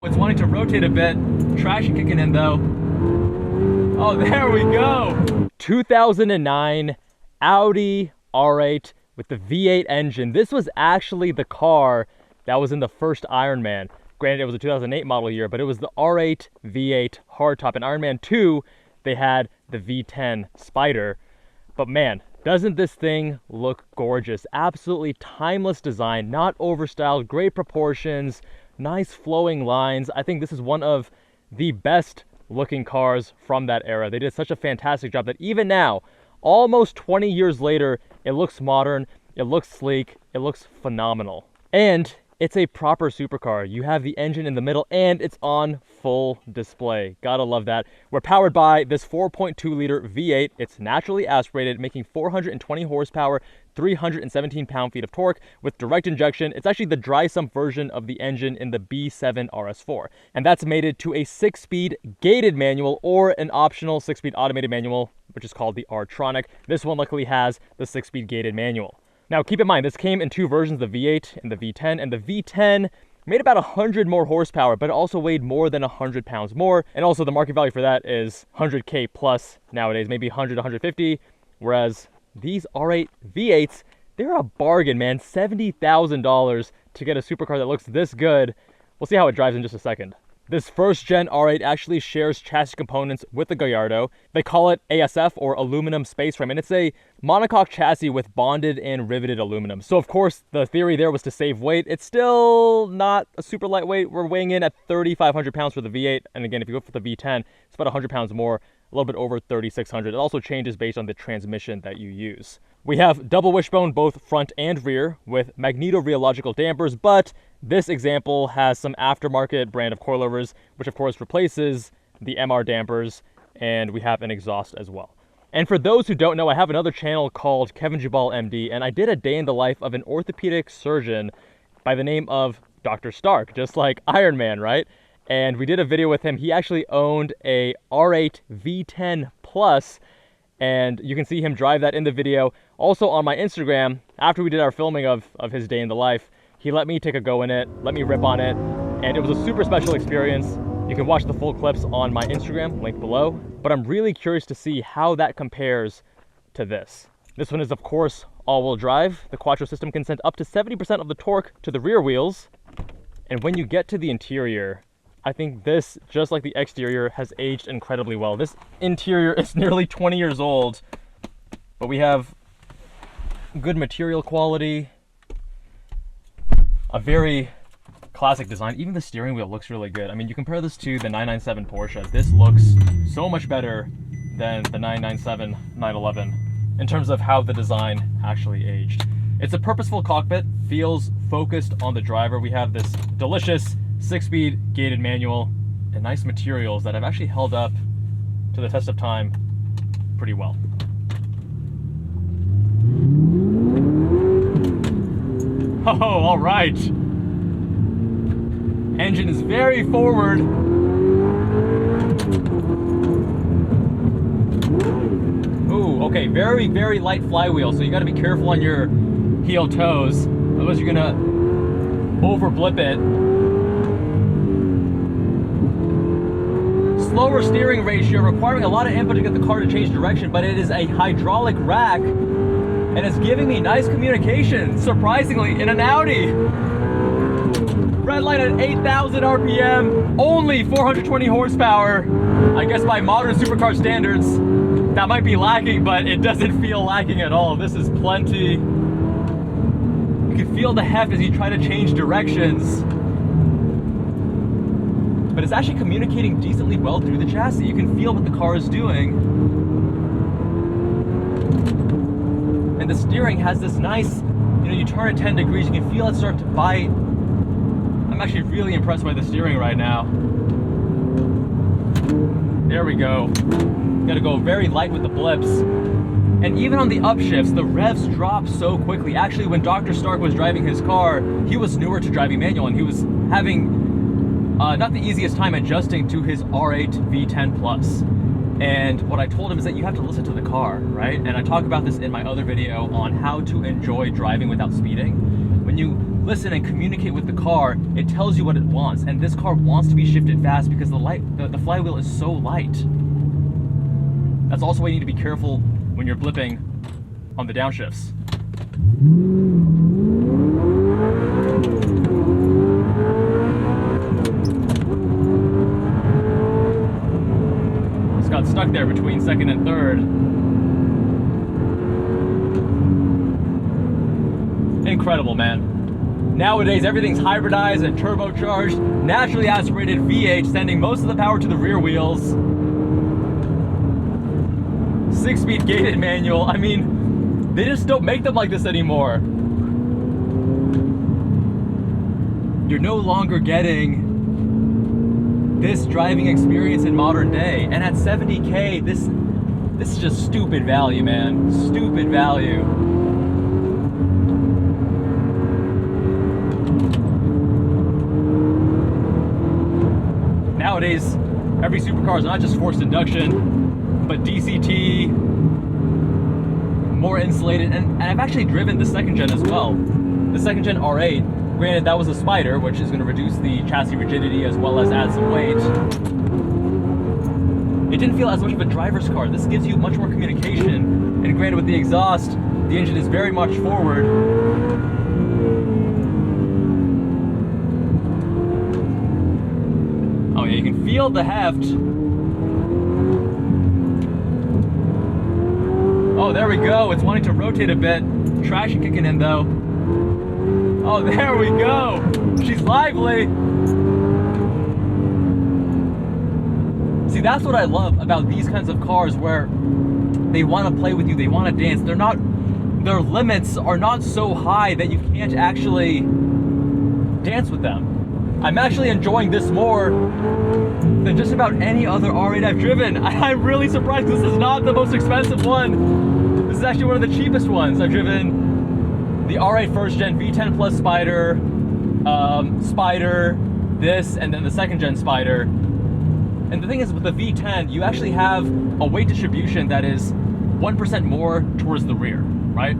It's wanting to rotate a bit. Traction kicking in though. Oh, there we go. 2009 Audi R8 with the V8 engine. This was actually the car that was in the first Iron Man. Granted, it was a 2008 model year, but it was the R8 V8 hardtop. In Iron Man 2, they had the V10 Spyder. But man, doesn't this thing look gorgeous? Absolutely timeless design, not overstyled, great proportions, nice flowing lines. I think this is one of the best looking cars from that era. They did such a fantastic job that even now, almost 20 years later, it looks modern, it looks sleek, it looks phenomenal. And it's a proper supercar. You have the engine in the middle and it's on full display. Gotta love that. We're powered by this 4.2 liter V8. It's naturally aspirated, making 420 horsepower, 317 pound-feet of torque with direct injection. It's actually the dry sump version of the engine in the B7 RS4. And that's mated to a 6-speed gated manual or an optional 6-speed automated manual, which is called the R-Tronic. This one luckily has the 6-speed gated manual. Now keep in mind, this came in two versions, the V8 and the V10, and the V10 made about 100 more horsepower, but it also weighed more than 100 pounds more. And also the market value for that is 100K plus nowadays, maybe 100, 150, whereas these R8 V8s, they're a bargain, man. $70,000 to get a supercar that looks this good. We'll see how it drives in just a second. This first gen R8 actually shares chassis components with the Gallardo. They call it ASF, or aluminum space frame, and it's a monocoque chassis with bonded and riveted aluminum. So of course the theory there was to save weight. It's still not a super lightweight. We're weighing in at 3,500 pounds for the V8, and again, if you go for the V10, it's about 100 pounds more, a little bit over 3,600. It also changes based on the transmission that you use. We have double wishbone both front and rear with magneto-rheological dampers, but this example has some aftermarket brand of coilovers, which of course replaces the MR dampers, and we have an exhaust as well. And for those who don't know, I have another channel called Kevin Jubal MD, and I did a day in the life of an orthopedic surgeon by the name of Dr. Stark, just like Iron Man, right? And we did a video with him. He actually owned a R8 V10 Plus, and you can see him drive that in the video. Also on my Instagram, after we did our filming of his day in the life, he let me take a go in it, let me rip on it, and it was a super special experience. You can watch the full clips on my Instagram, link below, but I'm really curious to see how that compares to this. This one is, of course, all-wheel drive. The Quattro system can send up to 70% of the torque to the rear wheels, and when you get to the interior, I think this, just like the exterior, has aged incredibly well. This interior is nearly 20 years old, but we have good material quality, a very classic design. Even the steering wheel looks really good. I mean, you compare this to the 997 Porsche, this looks so much better than the 997 911 in terms of how the design actually aged. It's a purposeful cockpit, feels focused on the driver. We have this delicious 6-speed gated manual and nice materials that have actually held up to the test of time pretty well. Oh, all right. Engine is very forward. Ooh, okay, very, very light flywheel, so you gotta be careful on your heel toes, otherwise you're gonna over blip it. Slower steering ratio, requiring a lot of input to get the car to change direction, but it is a hydraulic rack, and it's giving me nice communication, surprisingly, in an Audi. Red light at 8,000 RPM, only 420 horsepower. I guess by modern supercar standards, that might be lacking, but it doesn't feel lacking at all. This is plenty. You can feel the heft as you try to change directions. But it's actually communicating decently well through the chassis. You can feel what the car is doing. And the steering has this nice, you turn it 10 degrees, you can feel it start to bite. I'm actually really impressed by the steering right now. There we go. Gotta go very light with the blips. And even on the upshifts, the revs drop so quickly. Actually, when Dr. Stark was driving his car, he was newer to driving manual, and he was having not the easiest time adjusting to his R8 V10 Plus. And what I told him is that you have to listen to the car, right? And I talk about this in my other video on how to enjoy driving without speeding. When you listen and communicate with the car, it tells you what it wants. And this car wants to be shifted fast because the flywheel is so light. That's also why you need to be careful when you're blipping on the downshifts. Just got stuck there between second and third. Incredible, man. Nowadays, everything's hybridized and turbocharged, naturally aspirated V8, sending most of the power to the rear wheels. 6-speed gated manual. I mean, they just don't make them like this anymore. You're no longer getting this driving experience in modern day. And at $70K, this is just stupid value, man. Stupid value. Nowadays, every supercar is not just forced induction, but DCT, more insulated, and I've actually driven the second gen as well. The second gen R8, granted that was a Spyder, which is going to reduce the chassis rigidity as well as add some weight. It didn't feel as much of a driver's car. This gives you much more communication, and granted with the exhaust, the engine is very much forward. Oh yeah, you can feel the heft. Oh, there we go. It's wanting to rotate a bit. Traction kicking in though. Oh, there we go. She's lively. See, that's what I love about these kinds of cars where they want to play with you. They want to dance. Their limits are not so high that you can't actually dance with them. I'm actually enjoying this more than just about any other R8 I've driven. I'm really surprised this is not the most expensive one. This is actually one of the cheapest ones. I've driven the R8 first gen V10 plus Spyder, Spyder, this, and then the second gen Spyder. And the thing is with the V10, you actually have a weight distribution that is 1% more towards the rear, right?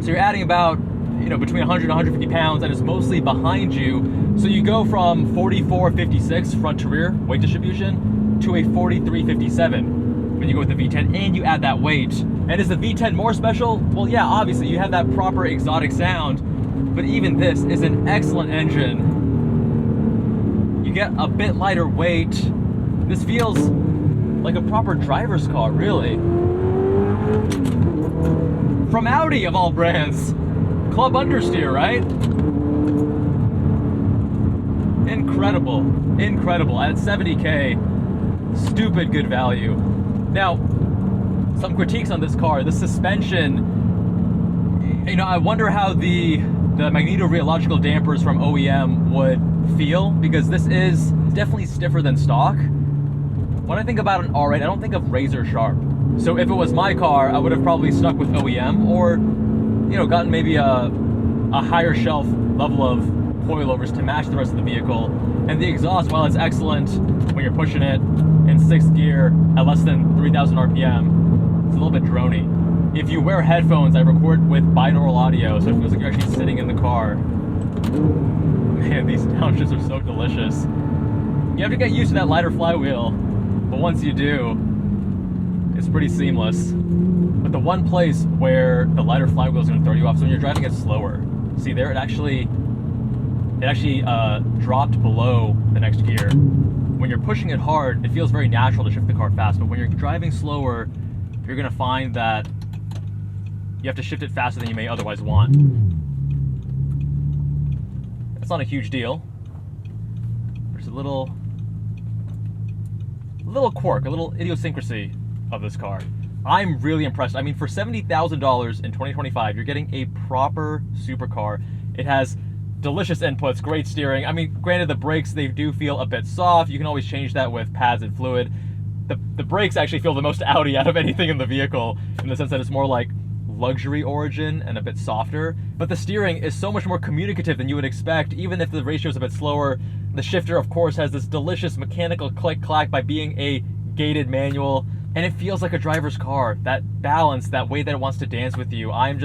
So you're adding about, between 100 and 150 pounds, and it's mostly behind you. So you go from 44.56 front to rear weight distribution to a 43.57 when you go with the V10, and you add that weight. And is the V10 more special? Well, yeah, obviously you have that proper exotic sound, but even this is an excellent engine. You get a bit lighter weight. This feels like a proper driver's car, really. From Audi of all brands. Club understeer, right? Incredible, incredible. At 70K, stupid good value. Now, some critiques on this car. The suspension, I wonder how the magneto-rheological dampers from OEM would feel, because this is definitely stiffer than stock. When I think about an R8, I don't think of razor sharp. So if it was my car, I would have probably stuck with OEM, or gotten maybe a higher shelf level of coilovers to match the rest of the vehicle. And the exhaust, while it's excellent when you're pushing it in 6th gear at less than 3,000 RPM, it's a little bit drony. If you wear headphones, I record with binaural audio, so it feels like you're actually sitting in the car. Man, these downshifts are so delicious. You have to get used to that lighter flywheel, but once you do, it's pretty seamless. But the one place where the lighter flywheel is going to throw you off is when you're driving it slower. See there, it actually dropped below the next gear. When you're pushing it hard, it feels very natural to shift the car fast, but when you're driving slower, you're going to find that you have to shift it faster than you may otherwise want. That's not a huge deal. There's a little quirk, a little idiosyncrasy of this car. I'm really impressed. I mean, for $70,000 in 2025, you're getting a proper supercar. It has delicious inputs, great steering. I mean, granted, the brakes, they do feel a bit soft. You can always change that with pads and fluid. The brakes actually feel the most Audi out of anything in the vehicle, in the sense that it's more like luxury origin and a bit softer. But the steering is so much more communicative than you would expect, even if the ratio is a bit slower. The shifter, of course, has this delicious mechanical click-clack by being a gated manual, and it feels like a driver's car. That balance, that way that it wants to dance with you, I'm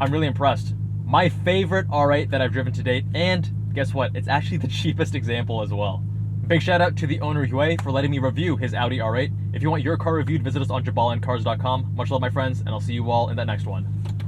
really impressed. my favorite R8 that I've driven to date, and guess what? It's actually the cheapest example as well. Big shout out to the owner Yue for letting me review his Audi R8. If you want your car reviewed, visit us on jabalandcars.com. Much love, my friends, and I'll see you all in that next one.